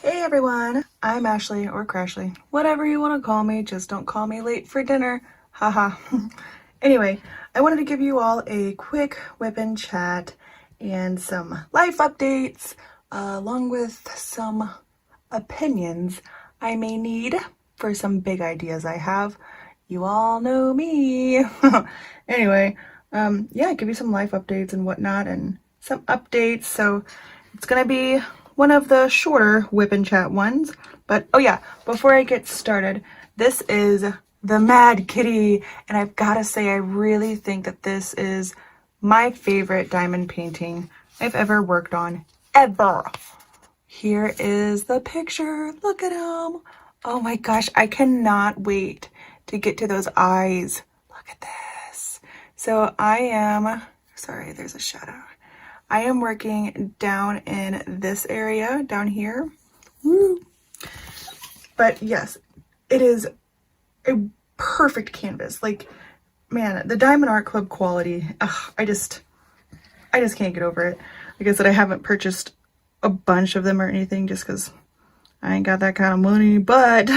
Hey everyone, I'm Ashley or Crashly, whatever you want to call me, just don't call me late for dinner, haha. Anyway, I wanted to give you all a quick whip and chat and some life updates, along with some opinions I may need for some big ideas I have. You all know me. Anyway, yeah, give you some life updates and whatnot and some updates. So it's gonna be one of the shorter whip and chat ones. But oh yeah, before I get started, this is the Mad Kitty, and I've gotta say I really think that this is my favorite diamond painting I've ever worked on, ever. Here is the picture. Look at him. Oh my gosh, I cannot wait to get to those eyes. Look at this. So I am, sorry, there's a shadow. I am working down in this area, down here. Woo. But yes, it is a perfect canvas. Like, man, the Diamond Art Club quality, I just can't get over it. Like I said, I haven't purchased a bunch of them or anything just because I ain't got that kind of money. But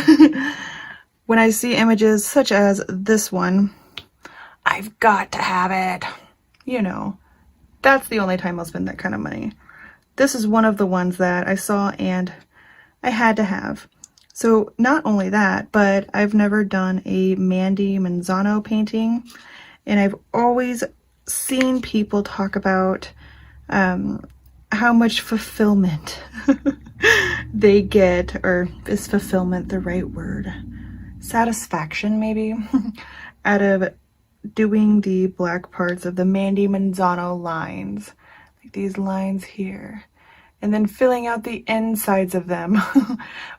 when I see images such as this one, I've got to have it. You know, that's the only time I'll spend that kind of money. This is one of the ones that I saw and I had to have. So not only that, but I've never done a Mandy Manzano painting, and I've always seen people talk about how much fulfillment they get, or is fulfillment the right word? Satisfaction, maybe, out of doing the black parts of the Mandy Manzano lines, like these lines here, and then filling out the insides of them.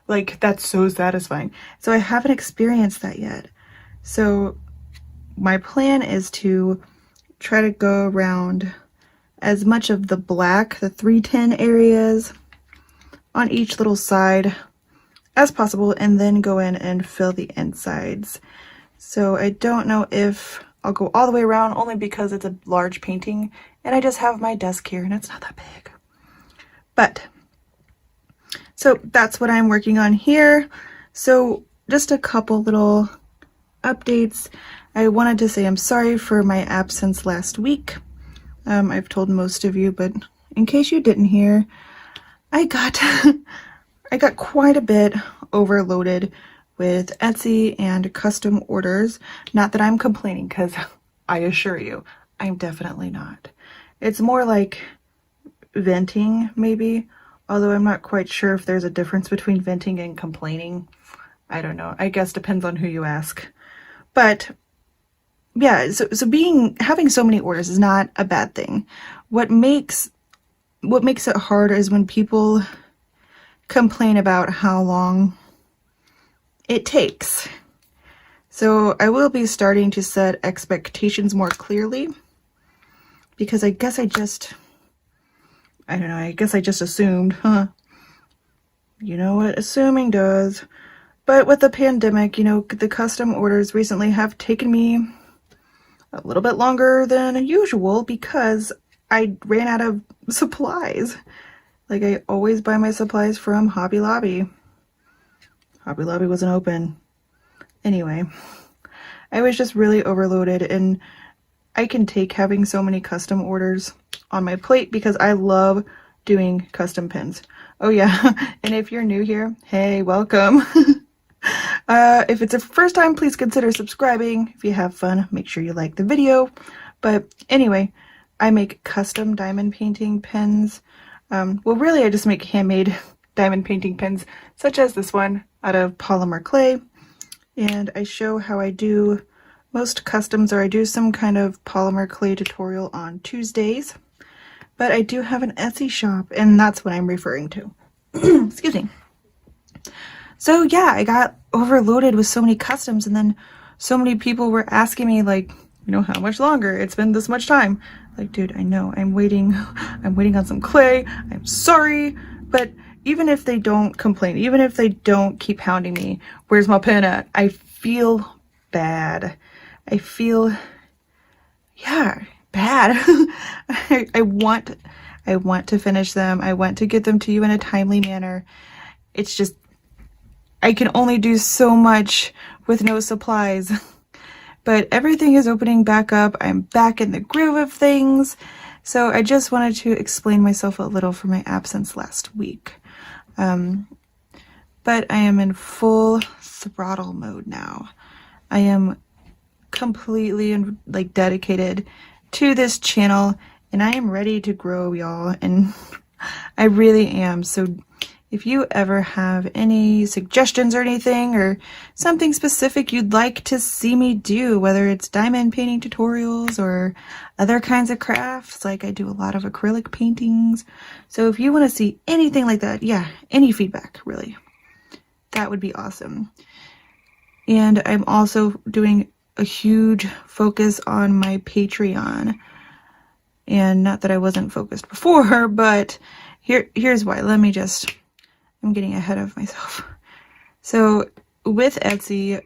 Like, that's so satisfying. So I haven't experienced that yet. So my plan is to try to go around as much of the black, the 310 areas on each little side as possible, and then go in and fill the insides. So I don't know if I'll go all the way around, only because it's a large painting and I just have my desk here and it's not that big. But so that's what I'm working on here. So just a couple little updates. I wanted to say I'm sorry for my absence last week. I've told most of you, but in case you didn't hear, I got quite a bit overloaded with Etsy and custom orders. Not that I'm complaining, because I assure you, I'm definitely not. It's more like venting, maybe, although I'm not quite sure if there's a difference between venting and complaining. I don't know. I guess depends on who you ask. But yeah, so having so many orders is not a bad thing. What makes it hard is when people complain about how long it takes. So I will be starting to set expectations more clearly, because I guess I just assumed, you know what assuming does. But with the pandemic, you know, the custom orders recently have taken me a little bit longer than usual because I ran out of supplies. Like, I always buy my supplies from Hobby Lobby. Hobby Lobby wasn't open. Anyway, I was just really overloaded, and I can take having so many custom orders on my plate because I love doing custom pins. Oh yeah, and if you're new here, hey, welcome. If it's a first time, please consider subscribing. If you have fun, make sure you like the video. But anyway, I make custom diamond painting pins. Well, really, I just make handmade diamond painting pins, such as this one out of polymer clay. And I show how I do most customs, or I do some kind of polymer clay tutorial on Tuesdays. But I do have an Etsy shop, and that's what I'm referring to. Excuse me. So yeah, I got overloaded with so many customs, and then so many people were asking me, like, you know, how much longer? It's been this much time. Like, dude, I know, I'm waiting on some clay. I'm sorry. But even if they don't complain, even if they don't keep hounding me, where's my pen at? I feel bad. I feel, yeah, bad. I want to finish them. I want to get them to you in a timely manner. it's just, I can only do so much with no supplies. But everything is opening back up. I'm back in the groove of things. So I just wanted to explain myself a little for my absence last week. But I am in full throttle mode now. I am completely like dedicated to this channel, and I am ready to grow, y'all, and I really am. So if you ever have any suggestions or anything, or something specific you'd like to see me do, whether it's diamond painting tutorials or other kinds of crafts, like I do a lot of acrylic paintings. So if you want to see anything like that, yeah, any feedback, really, that would be awesome. And I'm also doing a huge focus on my Patreon. And not that I wasn't focused before, but here's why. I'm getting ahead of myself. So with Etsy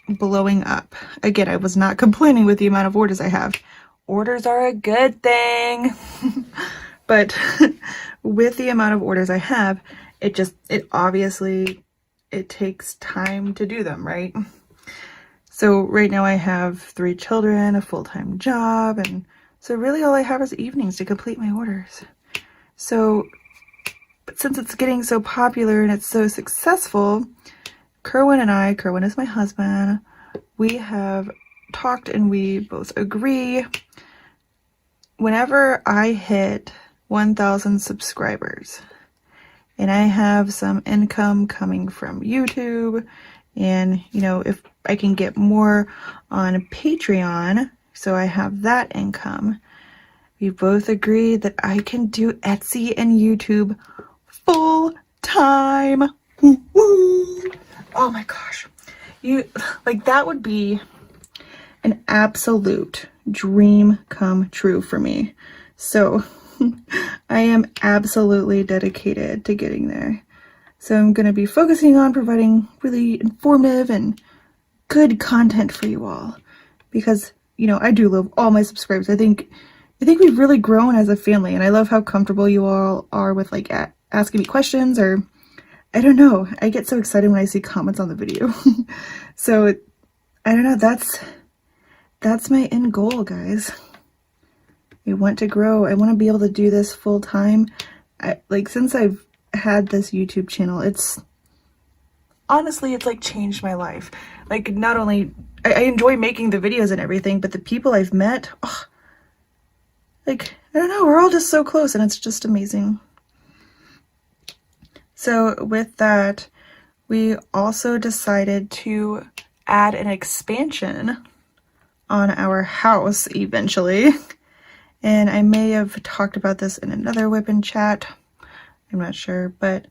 blowing up, again, I was not complaining with the amount of orders I have. Orders are a good thing. But with the amount of orders I have, it obviously, it takes time to do them, right? So right now I have 3 children, a full-time job, and so really all I have is evenings to complete my orders. So, but since it's getting so popular and it's so successful, Kerwin is my husband, we have talked and we both agree, whenever I hit 1,000 subscribers and I have some income coming from YouTube, and you know, if I can get more on Patreon, so I have that income, we both agreed that I can do Etsy and YouTube full time. Oh my gosh. That would be an absolute dream come true for me. So I am absolutely dedicated to getting there. So I'm going to be focusing on providing really informative and good content for you all, because, you know, I do love all my subscribers. I think we've really grown as a family, and I love how comfortable you all are with like asking me questions, or I don't know, I get so excited when I see comments on the video. So I don't know, that's my end goal, guys. I want to grow. I want to be able to do this full time. Since I've had this YouTube channel, it's like changed my life. Like, not only I enjoy making the videos and everything, but the people I've met, I don't know, we're all just so close, and it's just amazing. So with that, we also decided to add an expansion on our house eventually. And I may have talked about this in another WIP and chat, I'm not sure, but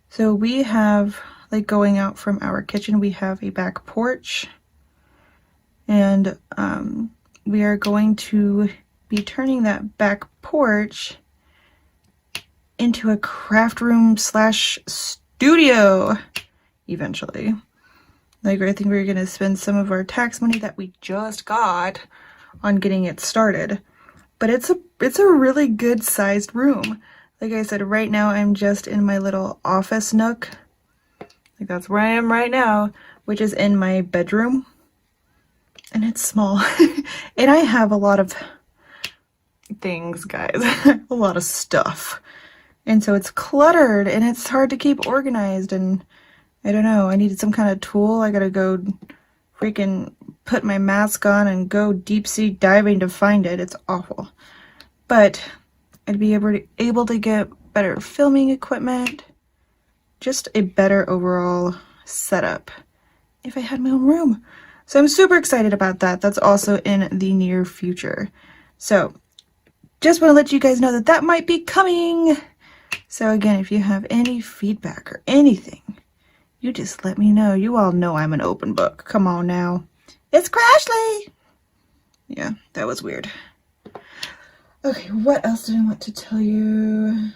so we have, like, going out from our kitchen, we have a back porch, and we are going to be turning that back porch into a craft room / studio eventually. Like, I think we're gonna spend some of our tax money that we just got on getting it started, but it's a really good sized room. Like I said, right now I'm just in my little office nook. Like, that's where I am right now, which is in my bedroom. And it's small. And I have a lot of things, guys. A lot of stuff. And so it's cluttered and it's hard to keep organized, and I don't know, I needed some kind of tool. I gotta go freaking put my mask on and go deep sea diving to find it. It's awful. But I'd be able to get better filming equipment, just a better overall setup if I had my own room. So I'm super excited about that. That's also in the near future. So just want to let you guys know that might be coming. So again, if you have any feedback or anything, you just let me know. You all know I'm an open book. Come on now. It's Crashly! Yeah, that was weird. Okay, what else did I want to tell you?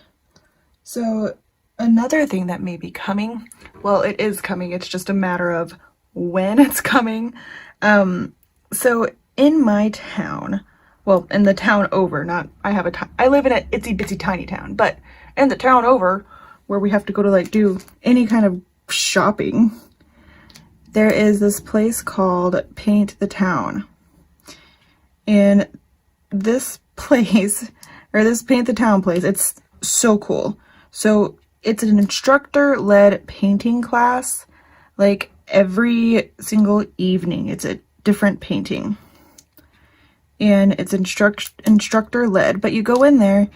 So another thing that may be coming, well, it is coming, it's just a matter of when it's coming. So in my town, well, in the town over, I live in an itsy bitsy tiny town, but in the town over, where we have to go to like do any kind of shopping, there is this place called Paint the Town. And this place, or this Paint the Town place, it's so cool. So it's an instructor-led painting class, like every single evening. It's a different painting. And it's instructor-led, but you go in there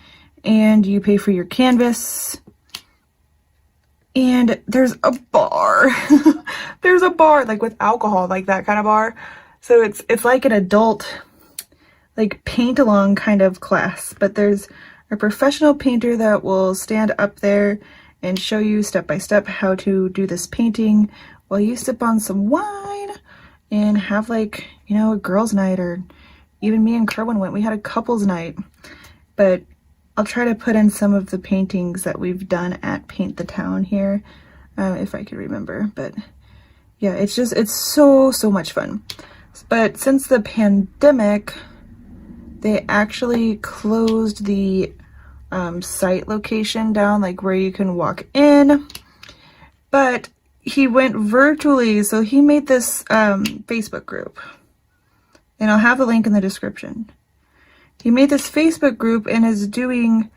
and you pay for your canvas. And there's a bar. There's a bar, like with alcohol, like that kind of bar. So it's like an adult, like paint along kind of class, but there's a professional painter that will stand up there and show you step by step how to do this painting while you sip on some wine and have like, you know, a girls' night, or even me and Kerwin went, we had a couples night. But I'll try to put in some of the paintings that we've done at Paint the Town here, if I can remember. But yeah, it's so much fun. But since the pandemic, they actually closed the site location down, like where you can walk in. But he went virtually, so he made this Facebook group. And I'll have the link in the description. He made this Facebook group and is doing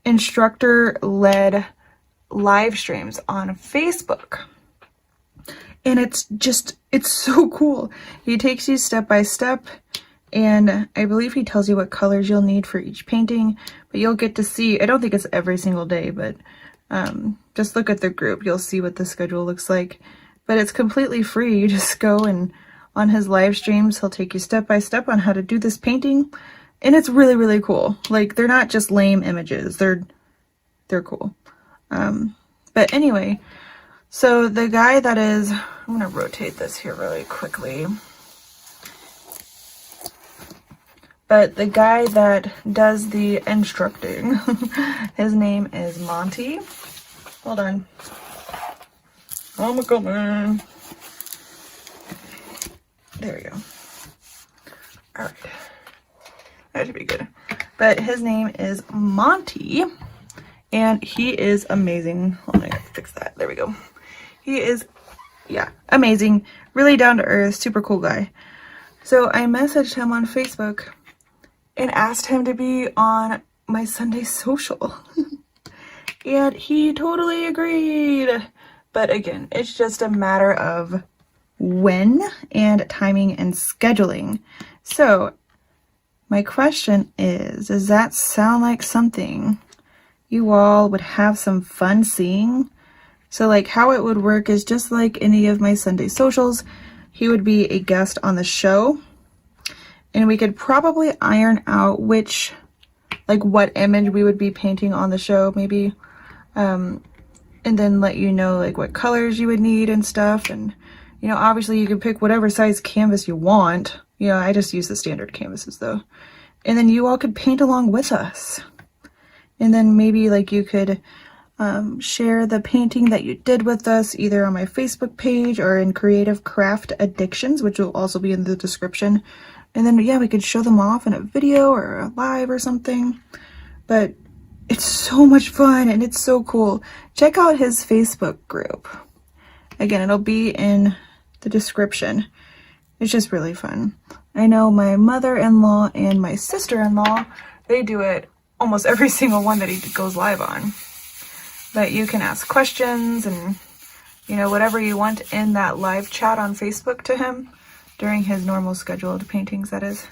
instructor-led live streams on Facebook. And it's so cool. He takes you step by step, and I believe he tells you what colors you'll need for each painting, but you'll get to see, I don't think it's every single day, but just look at the group. You'll see what the schedule looks like. But it's completely free. You just go, and on his live streams, he'll take you step by step on how to do this painting. And it's really cool. Like, they're not just lame images. They're cool. But anyway, so the guy that is, I'm going to rotate this here really quickly. But the guy that does the instructing, his name is Monty. Hold on. I'm coming. There we go. All right. That should be good. But his name is Monty, and he is amazing. Hold on, I gotta fix that. There we go. He is, yeah, amazing. Really down to earth, super cool guy. So I messaged him on Facebook and asked him to be on my Sunday social. And he totally agreed. But again, it's just a matter of when and timing and scheduling. So my question is, does that sound like something you all would have some fun seeing? So like how it would work is just like any of my Sunday socials, he would be a guest on the show, and we could probably iron out which, like what image we would be painting on the show maybe, and then let you know like what colors you would need and stuff. And you know, obviously you can pick whatever size canvas you want. You know, I just use the standard canvases though. And then you all could paint along with us. And then maybe like you could share the painting that you did with us either on my Facebook page or in Creative Craft Addictions, which will also be in the description. And then, yeah, we could show them off in a video or a live or something. But it's so much fun and it's so cool. Check out his Facebook group. Again, it'll be in the description. It's just really fun. I know my mother-in-law and my sister-in-law, they do it almost every single one that he goes live on. But you can ask questions and, you know, whatever you want in that live chat on Facebook to him during his normal scheduled paintings, that is.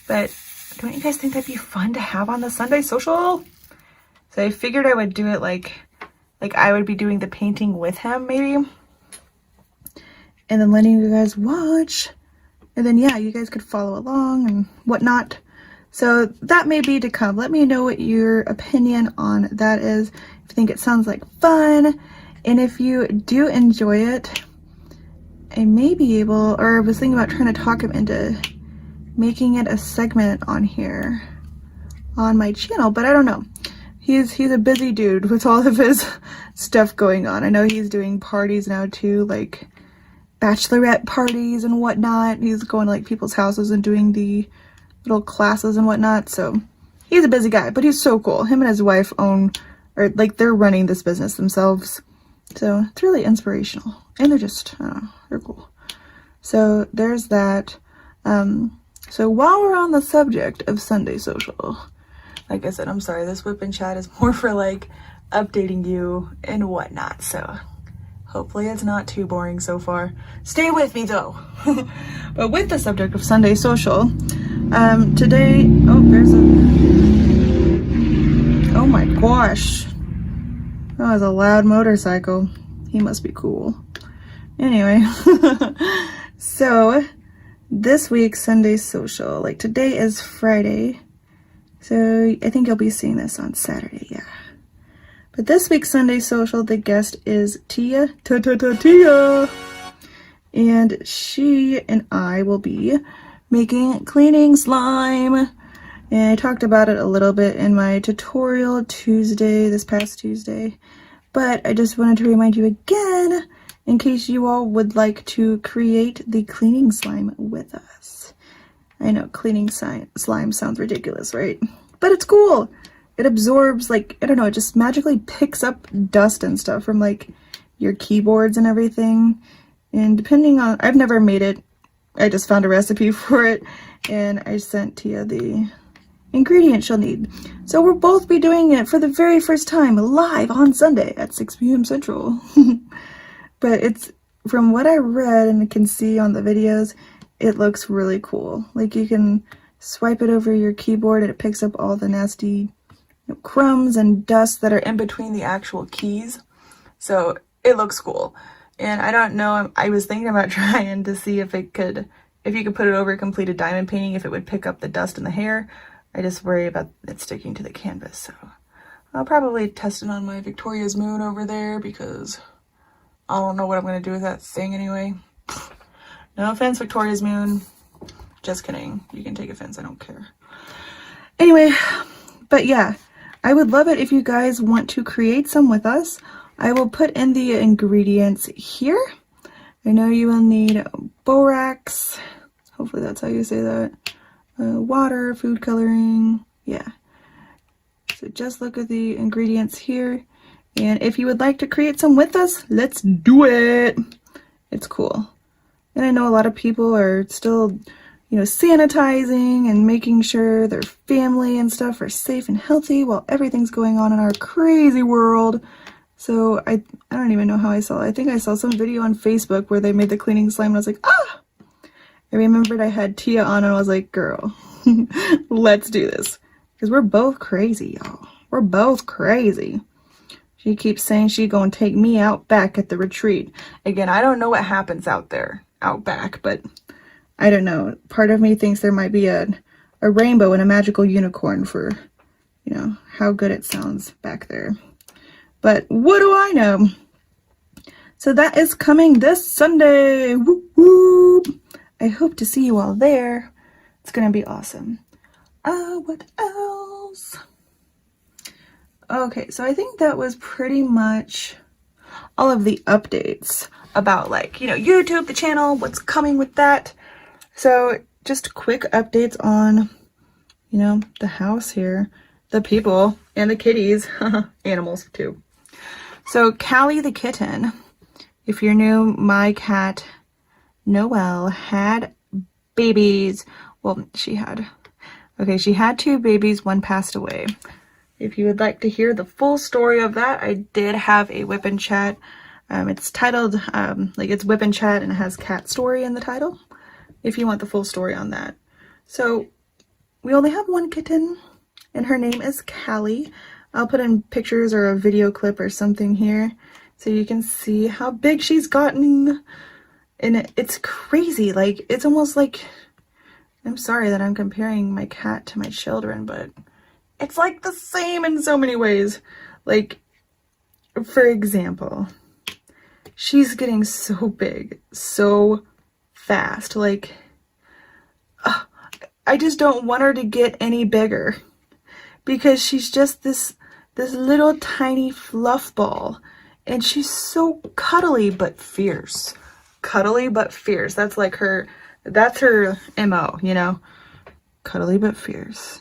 But don't you guys think that'd be fun to have on the Sunday social? So I figured I would do it like I would be doing the painting with him maybe. And then letting you guys watch. And then, yeah, you guys could follow along and whatnot. So that may be to come. Let me know what your opinion on that is. If you think it sounds like fun. And if you do enjoy it, I may be able, or I was thinking about trying to talk him into making it a segment on here on my channel, but I don't know. He's a busy dude with all of his stuff going on. I know he's doing parties now too, like bachelorette parties and whatnot. He's going to like people's houses and doing the little classes and whatnot. So he's a busy guy, but he's so cool. Him and his wife own or like they're running this business themselves. So it's really inspirational, and they're just, I don't know, they're cool. So there's that. So while we're on the subject of Sunday social, like I said, I'm sorry, this whip and chat is more for like updating you and whatnot. So hopefully it's not too boring so far. Stay with me though. But with the subject of Sunday social, today, oh my gosh. That was a loud motorcycle. He must be cool. Anyway, so this week's Sunday social, like today is Friday. So I think you'll be seeing this on Saturday, yeah. But this week's Sunday social, the guest is Tia. And she and I will be making cleaning slime. And I talked about it a little bit in my tutorial this past Tuesday. But I just wanted to remind you again, in case you all would like to create the cleaning slime with us. I know cleaning slime sounds ridiculous, right? But it's cool. It absorbs, like, I don't know, it just magically picks up dust and stuff from like your keyboards and everything. And depending on, I've never made it. I just found a recipe for it and I sent Tia the ingredients she'll need. So we'll both be doing it for the very first time live on Sunday at 6 p.m. Central. But it's, from what I read and can see on the videos, it looks really cool. Like you can swipe it over your keyboard and it picks up all the nasty crumbs and dust that are in between the actual keys. So it looks cool. And I don't know, I was thinking about trying to see if you could put it over completed diamond painting, if it would pick up the dust in the hair. I just worry about it sticking to the canvas. So I'll probably test it on my Victoria's Moon over there because I don't know what I'm going to do with that thing anyway. No offense, Victoria's Moon. Just kidding. You can take offense. I don't care. Anyway, but yeah, I would love it if you guys want to create some with us. I will put in the ingredients here. I know you will need borax. Hopefully that's how you say that. Water, food coloring. Yeah. So just look at the ingredients here. And if you would like to create some with us, let's do it. It's cool. And I know a lot of people are still, sanitizing and making sure their family and stuff are safe and healthy while everything's going on in our crazy world. So I don't even know how I saw it. I think I saw some video on Facebook where they made the cleaning slime and I was like, ah! I remembered I had Tia on and I was like, girl, let's do this. Because we're both crazy, y'all. We're both crazy. She keeps saying she's gonna take me out back at the retreat. Again, I don't know what happens out there, out back, but I don't know. Part of me thinks there might be a rainbow and a magical unicorn for, how good it sounds back there. But what do I know? So that is coming this Sunday. Whoop, whoop. I hope to see you all there. It's gonna be awesome. What else? Okay, so I think that was pretty much all of the updates about YouTube, the channel, what's coming with that. So just quick updates on, the house here, the people, and the kitties, animals too. So Callie the kitten, if you're new, my cat Noelle had babies. Well, she had 2 babies, one passed away. If you would like to hear the full story of that, I did have a whip and chat. It's titled, it's whip and chat and it has cat story in the title, if you want the full story on that. So we only have one kitten and her name is Callie. I'll put in pictures or a video clip or something here so you can see how big she's gotten. And it's crazy. Like, it's almost like, I'm sorry that I'm comparing my cat to my children, but it's like the same in so many ways. Like, for example, she's getting so big, so fast. Like, I just don't want her to get any bigger because she's just this little tiny fluff ball, and she's so cuddly but fierce. Cuddly but fierce. That's her MO, Cuddly but fierce.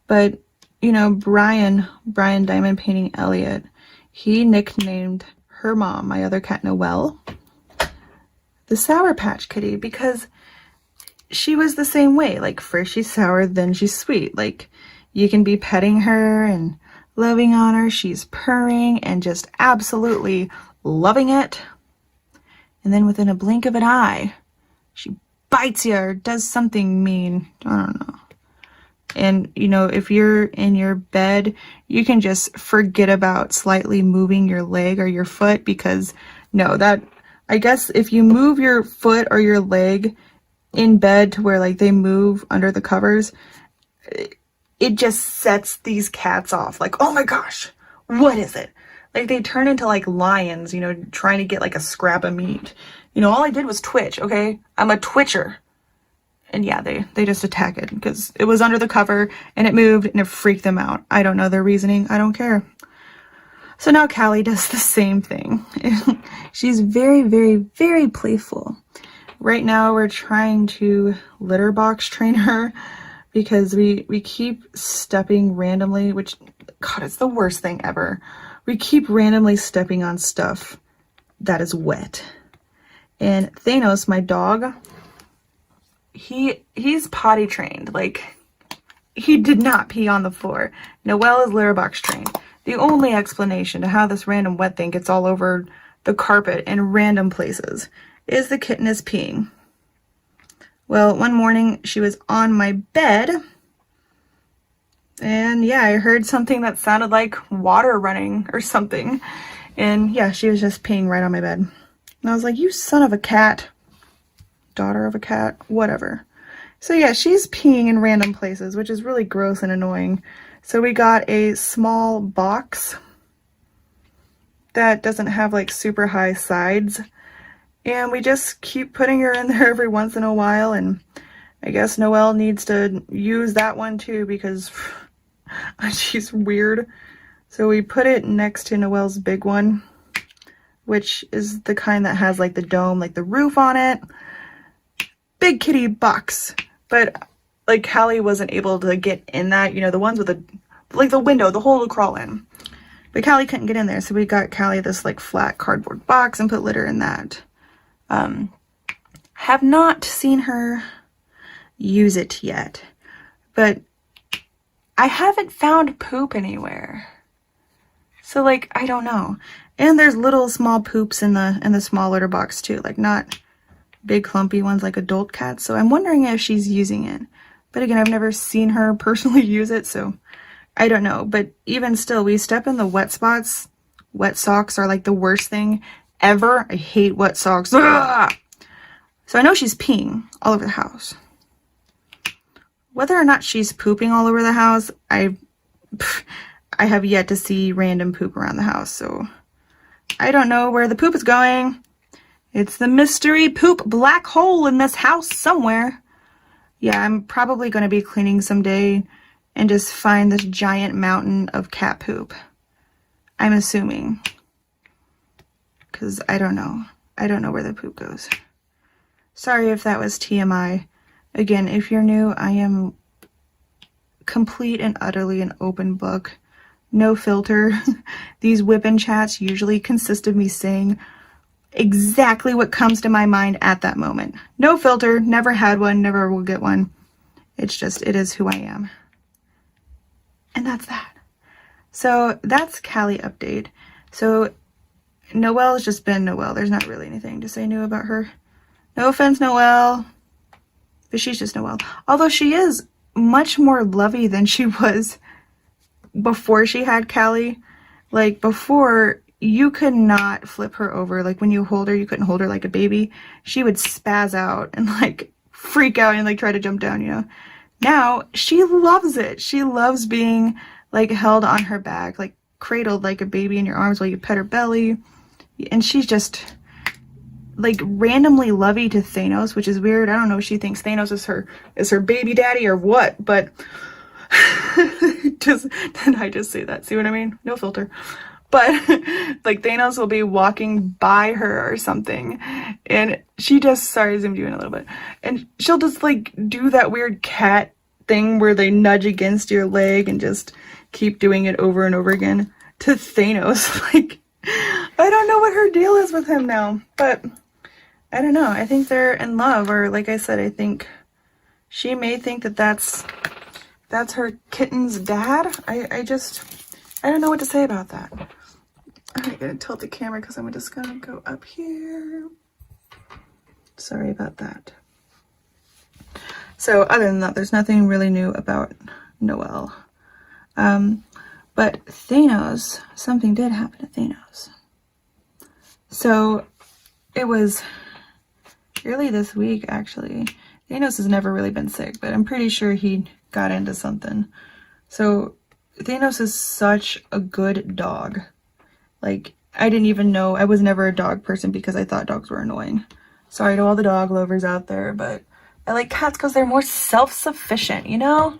But you know, Brian Diamond Painting Elliott, he nicknamed her mom, my other cat Noelle, the Sour Patch Kitty, because she was the same way. Like, first she's sour, then she's sweet. Like, you can be petting her and loving on her. She's purring and just absolutely loving it. And then within a blink of an eye, she bites you or does something mean. I don't know. And, you know, if you're in your bed, you can just forget about slightly moving your leg or your foot, because no, that, I guess if you move your foot or your leg in bed to where like they move under the covers, it just sets these cats off. Like, oh my gosh, what is it? Like, they turn into like lions, you know, trying to get like a scrap of meat. You know, all I did was twitch, okay? I'm a twitcher. And yeah, they just attack it because it was under the cover and it moved and it freaked them out. I don't know their reasoning. I don't care. So now Callie does the same thing. She's very, very, very playful. Right now we're trying to litter box train her because we keep stepping randomly, which, God, it's the worst thing ever. We keep randomly stepping on stuff that is wet. And Thanos, my dog, he's potty trained. Like, he did not pee on the floor. Noelle is litter box trained. The only explanation to how this random wet thing gets all over the carpet in random places is the kitten is peeing. Well, one morning she was on my bed, and yeah, I heard something that sounded like water running or something. And yeah, she was just peeing right on my bed. And I was like, you son of a cat. Daughter of a cat, whatever. So yeah, she's peeing in random places, which is really gross and annoying. So we got a small box that doesn't have like super high sides, and we just keep putting her in there every once in a while. And I guess Noelle needs to use that one too because she's weird. So we put it next to Noelle's big one, which is the kind that has like the dome, like the roof on it. Big kitty box. But like Callie wasn't able to get in that, you know, the ones with the, like the window, the hole to crawl in. But Callie couldn't get in there, so we got Callie this like flat cardboard box and put litter in that. Have not seen her use it yet, but I haven't found poop anywhere. So like, I don't know. And there's little small poops in the small litter box too, like not big clumpy ones like adult cats. So I'm wondering if she's using it. But again, I've never seen her personally use it, so I don't know. But even still, we step in the wet spots. Wet socks are like the worst thing ever. I hate wet socks. Ugh! So I know she's peeing all over the house. Whether or not she's pooping all over the house, I have yet to see random poop around the house. So I don't know where the poop is going. It's the mystery poop black hole in this house somewhere. Yeah, I'm probably going to be cleaning someday and just find this giant mountain of cat poop. I'm assuming. Because I don't know. I don't know where the poop goes. Sorry if that was TMI. Again, if you're new, I am complete and utterly an open book. No filter. These whip-in chats usually consist of me saying exactly what comes to my mind at that moment. No filter, never had one, never will get one. It's just, it is who I am. And that's that. So that's Callie update. So Noelle's just been Noelle. There's not really anything to say new about her. No offense, Noelle, but she's just Noelle. Although she is much more lovey than she was before she had Callie. Like before, you could not flip her over. Like when you hold her, you couldn't hold her like a baby. She would spaz out and like freak out and like try to jump down, you know. Now she loves it. She loves being like held on her back, like cradled like a baby in your arms while you pet her belly. And she's just like randomly lovey to Thanos, which is weird. I don't know if she thinks Thanos is her baby daddy or what, but did I just say that? See what I mean? No filter. But like Thanos will be walking by her or something, and she just, sorry, I zoomed you in a little bit, and she'll just like do that weird cat thing where they nudge against your leg and just keep doing it over and over again, to Thanos. Like, I don't know what her deal is with him now, but I don't know. I think they're in love, or like I said, I think she may think that that's her kitten's dad. I don't know what to say about that. I'm gonna tilt the camera because I'm just gonna go up here. Sorry about that. So other than that, there's nothing really new about Noelle. But Thanos, something did happen to Thanos. So it was early this week, actually. Thanos has never really been sick, but I'm pretty sure he got into something. So Thanos is such a good dog. Like, I didn't even know, I was never a dog person because I thought dogs were annoying. Sorry to all the dog lovers out there, but I like cats because they're more self-sufficient, you know?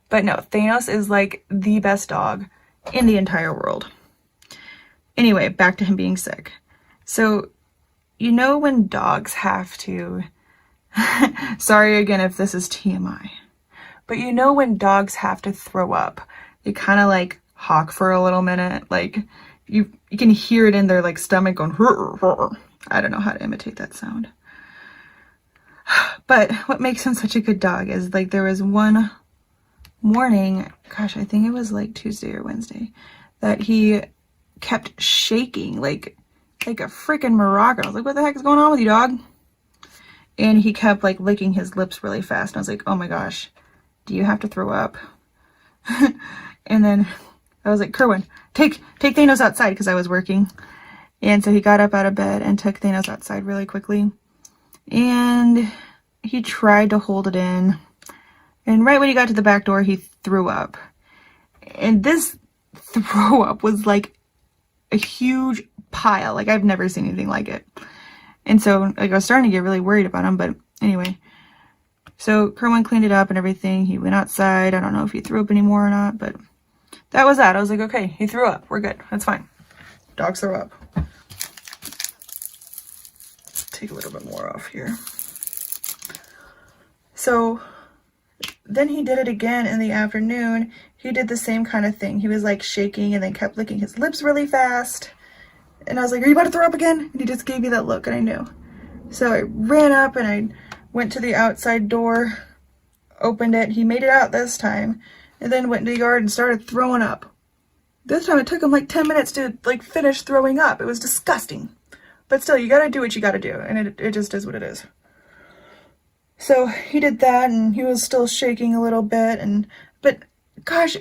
But no, Thanos is like the best dog in the entire world. Anyway, back to him being sick. So, you know when dogs have to... Sorry again if this is TMI. But you know when dogs have to throw up, they kind of like hawk for a little minute. Like, you can hear it in their like stomach going... I don't know how to imitate that sound. But what makes him such a good dog is, like, there was one morning, gosh, I think it was like Tuesday or Wednesday, that he kept shaking like a freaking maraca. I was like, what the heck is going on with you, dog? And he kept like licking his lips really fast. And I was like, oh my gosh, do you have to throw up? And then I was like, Kerwin, take Thanos outside, because I was working. And so he got up out of bed and took Thanos outside really quickly. And he tried to hold it in. And right when he got to the back door, he threw up. And this throw up was like a huge pile. Like, I've never seen anything like it. And so, like, I was starting to get really worried about him. But anyway, so Kerwin cleaned it up and everything. He went outside. I don't know if he threw up anymore or not, but that was that. I was like, okay, he threw up. We're good. That's fine. Dogs throw up. Take a little bit more off here. So then he did it again in the afternoon. He did the same kind of thing. He was like shaking and then kept licking his lips really fast. And I was like, are you about to throw up again? And he just gave me that look, and I knew. So I ran up and I went to the outside door, opened it. He made it out this time, and then went into the yard and started throwing up. This time it took him like 10 minutes to like finish throwing up. It was disgusting. But still, you gotta do what you gotta do, and it just is what it is. So he did that, and he was still shaking a little bit, but gosh,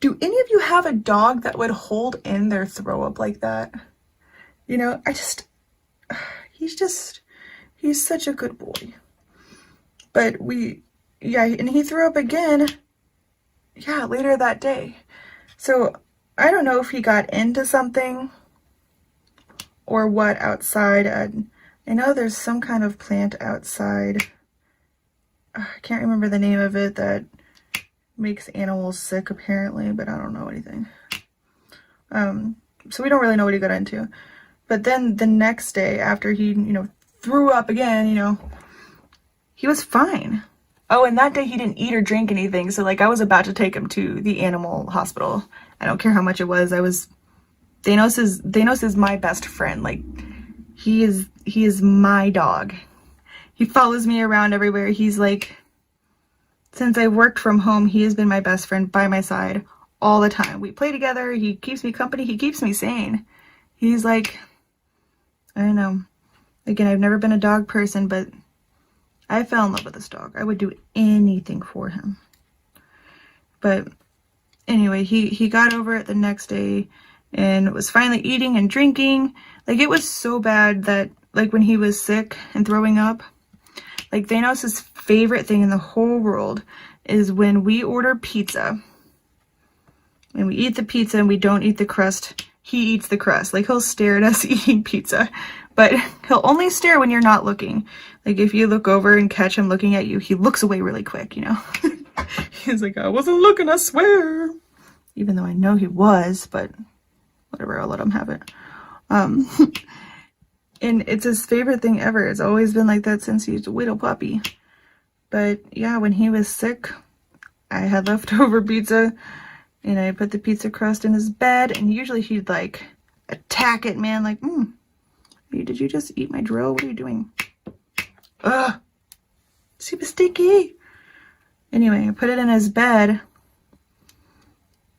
do any of you have a dog that would hold in their throw up like that? You know, he's such a good boy. But and he threw up again, later that day. So I don't know if he got into something or what outside. I know there's some kind of plant outside. I can't remember the name of it that makes animals sick apparently, but I don't know anything. So we don't really know what he got into. But then the next day after he, threw up again, he was fine. Oh, and that day he didn't eat or drink anything. So like I was about to take him to the animal hospital. I don't care how much it was. Thanos is my best friend. Like he is my dog. He follows me around everywhere. He's like, since I've worked from home, he has been my best friend by my side all the time. We play together. He keeps me company. He keeps me sane. He's like, I don't know. Again, I've never been a dog person, but I fell in love with this dog. I would do anything for him. But anyway, he got over it the next day and was finally eating and drinking. Like, it was so bad that, like, when he was sick and throwing up, like, Thanos' favorite thing in the whole world is when we order pizza and we eat the pizza and we don't eat the crust, he eats the crust. Like, he'll stare at us eating pizza, but he'll only stare when you're not looking. Like, if you look over and catch him looking at you, he looks away really quick, He's like, I wasn't looking, I swear. Even though I know he was, but whatever, I'll let him have it. And it's his favorite thing ever. It's always been like that since he's a little puppy. But yeah, when he was sick, I had leftover pizza and I put the pizza crust in his bed, and usually he'd like attack it, man, like, did you just eat my drill? What are you doing? Ugh, super sticky. Anyway, I put it in his bed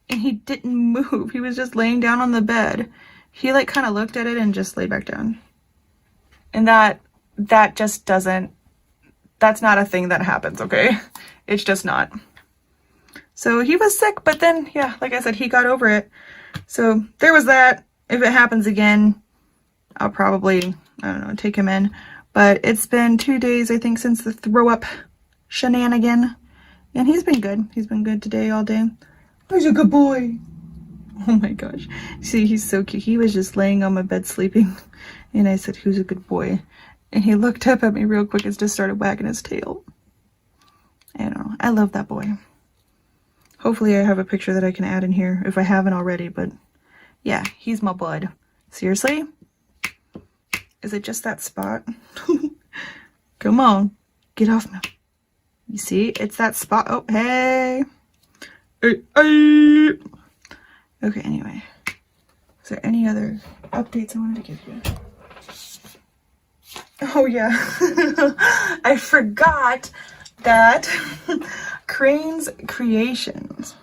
and he didn't move. He was just laying down on the bed. He like kind of looked at it and just laid back down. And that just doesn't, that's not a thing that happens, okay? It's just not. So he was sick, but then, yeah, like I said, he got over it. So there was that. If it happens again, I'll probably, I don't know, take him in. But it's been 2 days, I think, since the throw up shenanigan. And he's been good. He's been good today, all day. He's a good boy. Oh my gosh. See, he's so cute. He was just laying on my bed sleeping. And I said, who's a good boy? And he looked up at me real quick and just started wagging his tail. I don't know. I love that boy. Hopefully I have a picture that I can add in here if I haven't already. But yeah, he's my bud. Seriously? Is it just that spot? Come on. Get off me. You see? It's that spot. Oh, hey. Hey, hey. Okay, anyway. Is there any other updates I wanted to give you? Oh, yeah. I forgot that Crane's Creations.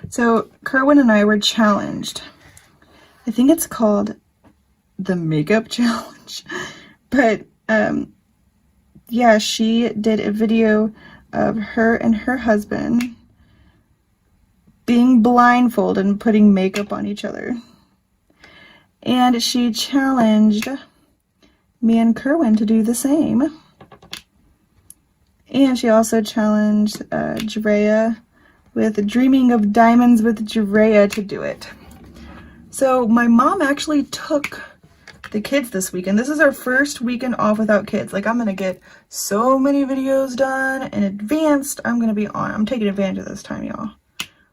So, Kerwin and I were challenged. I think it's called the Makeup Challenge. But, yeah, she did a video of her and her husband being blindfolded and putting makeup on each other. And she challenged me and Kerwin to do the same. And she also challenged Drea with Dreaming of Diamonds with Drea to do it. So my mom actually took the kids this weekend. This is our first weekend off without kids. Like, I'm gonna get so many videos done in advance. I'm taking advantage of this time, y'all.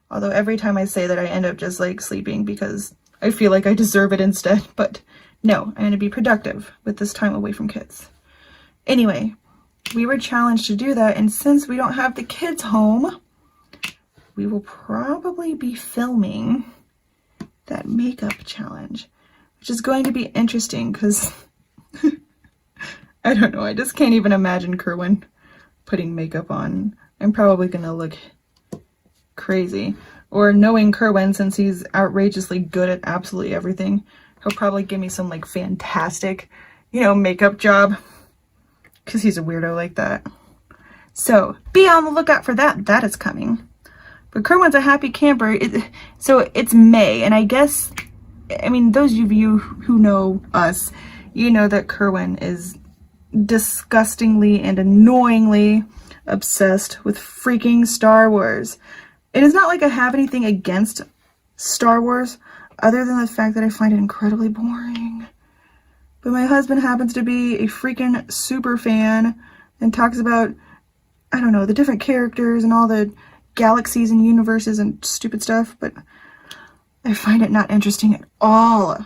Although every time I say that, I end up just like sleeping because I feel like I deserve it instead. But no, I'm gonna be productive with this time away from kids. Anyway, we were challenged to do that, and since we don't have the kids home, we will probably be filming that makeup challenge, which is going to be interesting because I don't know, I just can't even imagine Kerwin putting makeup on. I'm probably gonna look crazy. Or knowing Kerwin, since he's outrageously good at absolutely everything, he'll probably give me some like fantastic, makeup job, because he's a weirdo like that. So be on the lookout for that. That is coming. But Kerwin's a happy camper. So it's May, and I guess, I mean, those of you who know us, you know that Kerwin is disgustingly and annoyingly obsessed with freaking Star Wars. It is not like I have anything against Star Wars, other than the fact that I find it incredibly boring. But my husband happens to be a freaking super fan and talks about, I don't know, the different characters and all the galaxies and universes and stupid stuff, but I find it not interesting at all.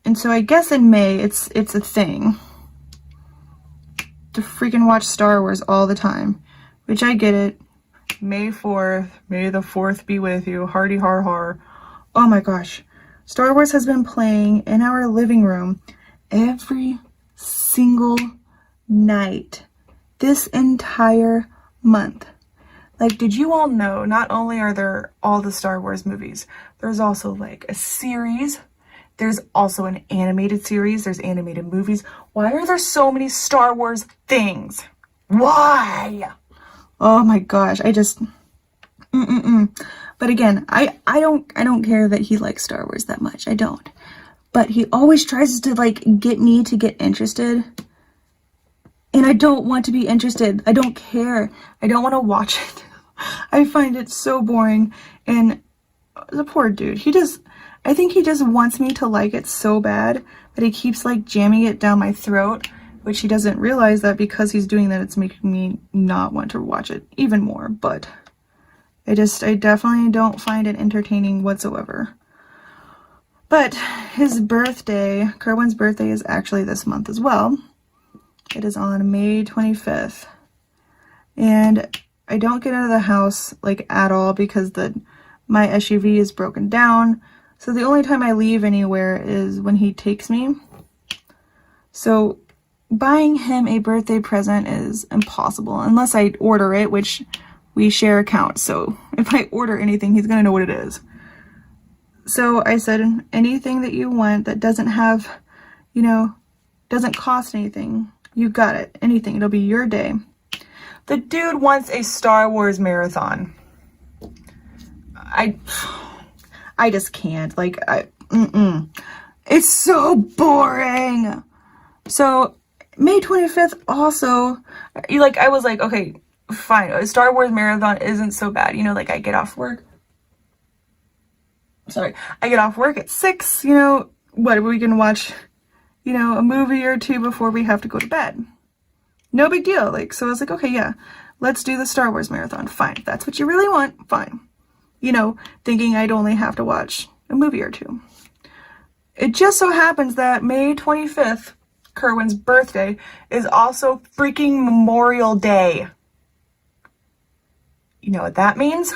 And so I guess in May, it's a thing to freaking watch Star Wars all the time, which I get it. May 4th, may the 4th be with you, hardy har har. Oh my gosh, Star Wars has been playing in our living room every single night this entire month. Like, did you all know, not only are there all the Star Wars movies, there's also like a series, there's also an animated series, there's animated movies. Why are there so many Star Wars things? Why? Oh my gosh, I just, But again, I don't care that he likes Star Wars that much. I don't. But he always tries to like get me to get interested. And I don't want to be interested. I don't care. I don't want to watch it. I find it so boring. And the poor dude, I think he just wants me to like it so bad that he keeps like jamming it down my throat, which he doesn't realize that because he's doing that, it's making me not want to watch it even more. But I definitely don't find it entertaining whatsoever. But his birthday, Kerwin's birthday, is actually this month as well. It is on May 25th. And I don't get into the house like at all because my SUV is broken down. So the only time I leave anywhere is when he takes me. So buying him a birthday present is impossible unless I order it, which we share accounts. So if I order anything, he's gonna know what it is. So I said, anything that you want that doesn't have, you know, doesn't cost anything, you got it. Anything, it'll be your day. The dude wants a Star Wars marathon. I just can't. Like, it's so boring. So May 25th also, like, I was like, okay, fine. A Star Wars marathon isn't so bad. You know, like, I get off work. I get off work at 6, you know, what, we can watch, you know, a movie or two before we have to go to bed. No big deal. Like, so I was like, okay, yeah, let's do the Star Wars marathon. Fine. If that's what you really want, fine. You know, thinking I'd only have to watch a movie or two. It just so happens that May 25th, Kerwin's birthday, is also freaking Memorial Day. You know what that means?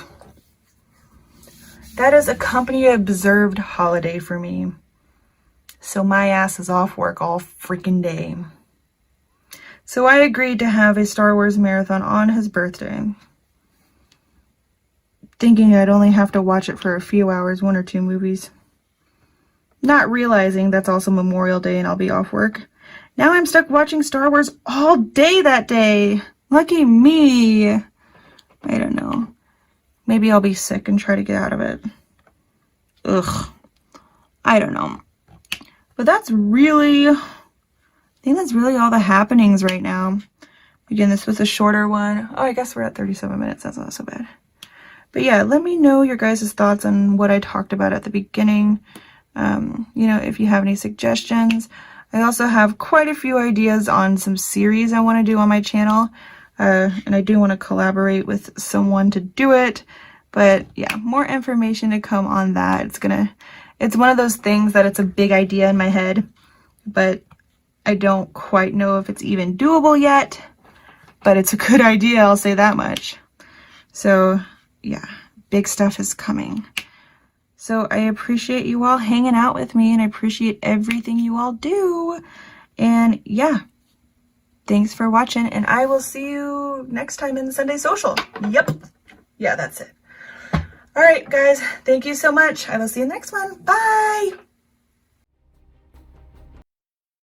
That is a company-observed holiday for me. So my ass is off work all freaking day. So I agreed to have a Star Wars marathon on his birthday, thinking I'd only have to watch it for a few hours, 1 or 2 movies. Not realizing that's also Memorial Day and I'll be off work. Now I'm stuck watching Star Wars all day that day. Lucky me. I don't know. Maybe I'll be sick and try to get out of it. Ugh. I don't know. But that's really, I think that's really all the happenings right now. Again, this was a shorter one. Oh, I guess we're at 37 minutes. That's not so bad. But yeah, let me know your guys' thoughts on what I talked about at the beginning. You know, if you have any suggestions. I also have quite a few ideas on some series I want to do on my channel. And I do want to collaborate with someone to do it. But yeah, more information to come on that. It's one of those things that it's a big idea in my head, but I don't quite know if it's even doable yet. But it's a good idea, I'll say that much. So yeah, big stuff is coming. So I appreciate you all hanging out with me, and I appreciate everything you all do. And yeah, thanks for watching, and I will see you next time in the Sunday Social. Yep. Yeah, that's it. All right, guys, thank you so much. I will see you in the next one. Bye.